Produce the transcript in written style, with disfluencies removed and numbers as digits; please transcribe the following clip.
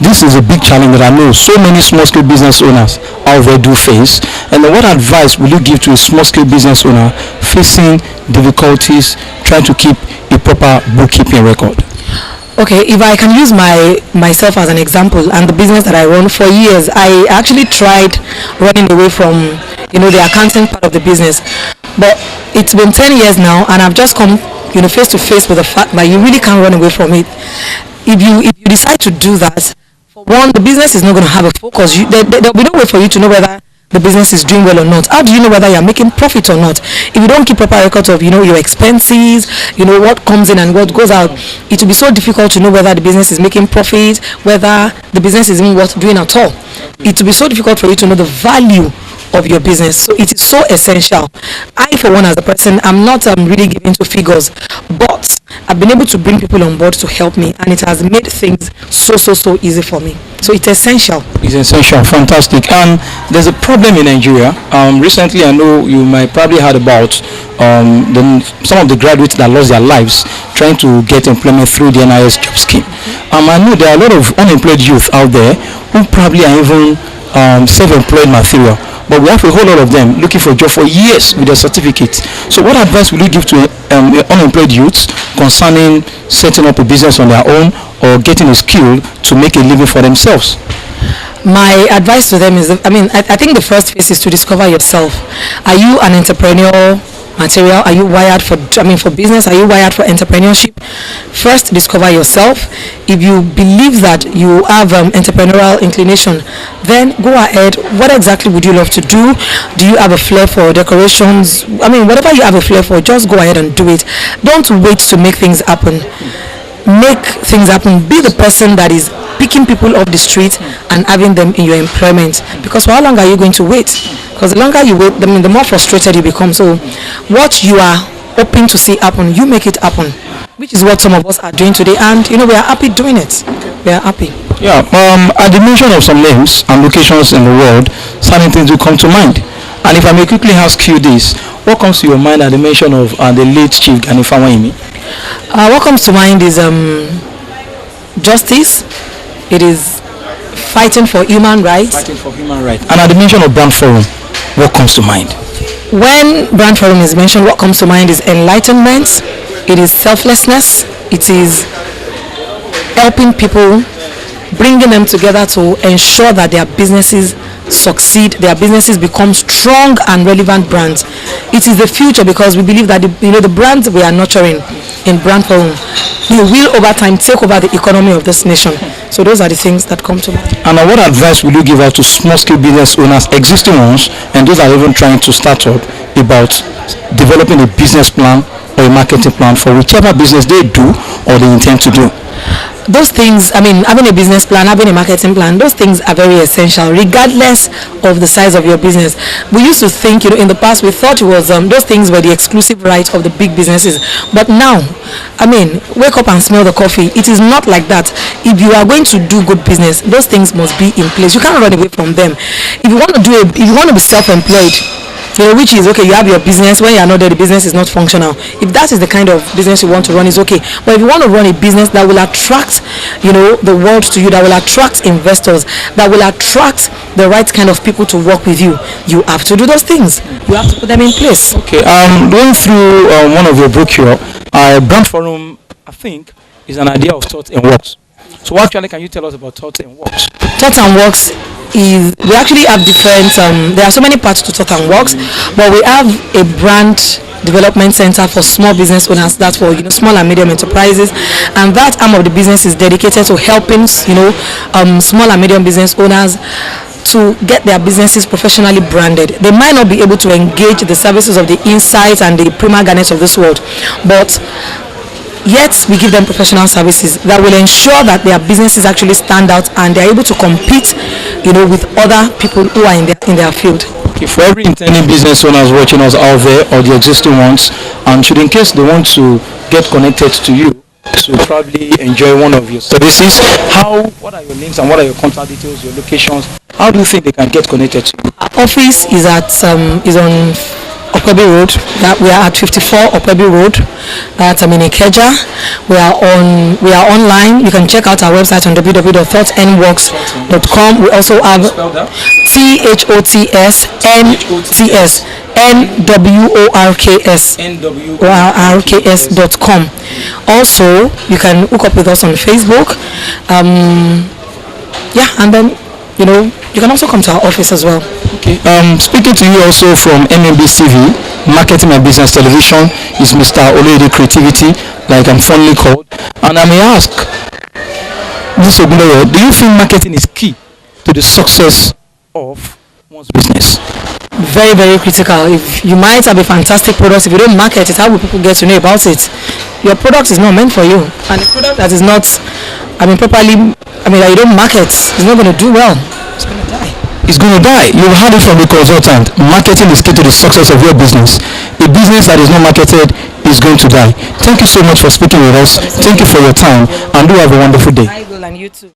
this is a big challenge that I know so many small-scale business owners out there do face. And what advice will you give to a small-scale business owner facing difficulties trying to keep a proper bookkeeping record? Okay, if I can use myself as an example and the business that I run for years, I actually tried running away from the accounting part of the business, but it's been 10 years now, and I've just come face to face with the fact that you really can't run away from it. If you decide to do that, for one, the business is not going to have a focus. There'll be no way for you to know whether the business is doing well or not. How do you know whether you're making profit or not? If you don't keep proper records of your expenses, what comes in and what goes out, it will be so difficult to know whether the business is making profit, whether the business is even worth doing at all. It will be so difficult for you to know the value of your business. So it is so essential. I, for one, as a person, I'm not really given to figures, but I've been able to bring people on board to help me, and it has made things so easy for me. So it's essential. It's essential. Fantastic. And there's a problem in Nigeria. Recently, I know you might probably heard about some of the graduates that lost their lives trying to get employment through the NIS job scheme. I know there are a lot of unemployed youth out there who probably are even self-employed material. But we have a whole lot of them looking for a job for years with their certificates. So what advice will you give to unemployed youths concerning setting up a business on their own or getting a skill to make a living for themselves? My advice to them is, I think the first phase is to discover yourself. Are you an entrepreneurial material? Are you wired for business? Are you wired for entrepreneurship? First, discover yourself. If you believe that you have entrepreneurial inclination, then go ahead. What exactly would you love to do? Do you have a flair for decorations? Whatever you have a flair for, just go ahead and do it. Don't wait to make things happen. Make things happen. Be the person that is picking people off the street and having them in your employment. Because for how long are you going to wait? Because the longer you wait, the more frustrated you become. So what you are hoping to see happen, you make it happen, which is what some of us are doing today. And we are happy doing it. We are happy. Yeah. At the mention of some names and locations in the world, certain things will come to mind. And if I may quickly ask you this, what comes to your mind at the mention of the late Chief Gani Fawehinmi? What comes to mind is justice. It is fighting for human rights. Fighting for human rights. And at the mention of Brand Forum, what comes to mind? When Brand Forum is mentioned, what comes to mind is enlightenment. It is selflessness. It is helping people, bringing them together to ensure that their businesses succeed, their businesses become strong and relevant brands. It is the future, because we believe that the brands we are nurturing in Brand Forum, they will over time take over the economy of this nation. So those are the things that come to mind. And what advice will you give out to small-scale business owners, existing ones, and those that are even trying to start up, about developing a business plan or a marketing plan for whichever business they do or they intend to do? Those things, having a business plan, having a marketing plan, those things are very essential, regardless of the size of your business. We used to think, in the past, we thought it was those things were the exclusive right of the big businesses. But now, wake up and smell the coffee. It is not like that. If you are going to do good business, those things must be in place. You can't run away from them. If you want to be self-employed, which is okay, you have your business. When you are not there, the business is not functional. If that is the kind of business you want to run, it's okay. But if you want to run a business that will attract the world to you, that will attract investors, that will attract the right kind of people to work with you, you have to do those things. You have to put them in place. Okay. Going through one of your brochure, Brand Forum, I think, is an idea of Thoughts and Works. So actually, can you tell us about Thoughts and Works? Thoughts and Works is, we actually have different, there are so many parts to Thoughts and Works, but we have a brand development center for small business owners. That's for small and medium enterprises, and that arm of the business is dedicated to helping small and medium business owners to get their businesses professionally branded. They might not be able to engage the services of the Insight and the Prima Garnets of this world, but yet we give them professional services that will ensure that their businesses actually stand out and they're able to compete with other people who are in their field. Okay, for every intending business owners watching us out there, or the existing ones, and should in case they want to get connected to you to probably enjoy one of your services, what are your links and what are your contact details, your locations? How do you think they can get connected to you? Our office is on Okwebi Road. We are at 54 Okwebi Road. That's in Ikeja. We are online. You can check out our website on www.thoughtnworks.com. We also have THOTSNWORKS.com. Also, you can hook up with us on Facebook. And then you can also come to our office as well. Okay. Speaking to you also from MMBS TV, Marketing and Business Television, is Mr. Oloyede Creativity, like I'm fondly called. And I may ask, Mr. Ogunloyo, do you feel marketing is key to the success of one's business? Very, very critical. If you might have a fantastic product, if you don't market it, how will people get to know about it? Your product is not meant for you, and a product that is not, that you don't market, is not going to do well. It's going to die. It's going to die. You've heard it from the consultant. Marketing is key to the success of your business. A business that is not marketed is going to die. Thank you so much for speaking with us. Thank you for your time, and do have a wonderful day. I will, and you too.